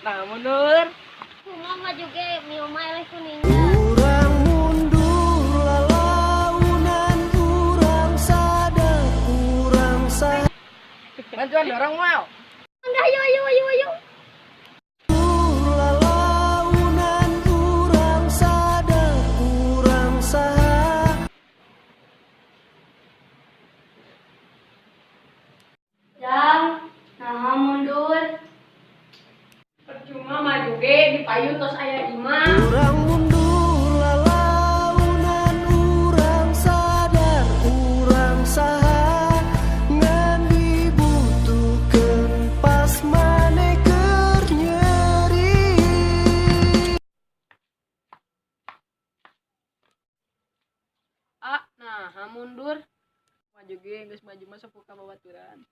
Nah, mundur. Mama juga mioma eleh kuning. Urang mundur lalaunan urang sadar urang sadar Bantuan dorong mau. Enggak, ayo ayo ayo ayo. lalaunan urang sadar urang sadar. Jang, nah mundur. Percuma maju ge di payun tos aya imah. Urang mundur lalaunan urang sadar urang saha ngan dibutuhkeun pas maneh keur nyeri. Ah, nah mundur. Maju ge geus maju mah sepuh ka babaturan.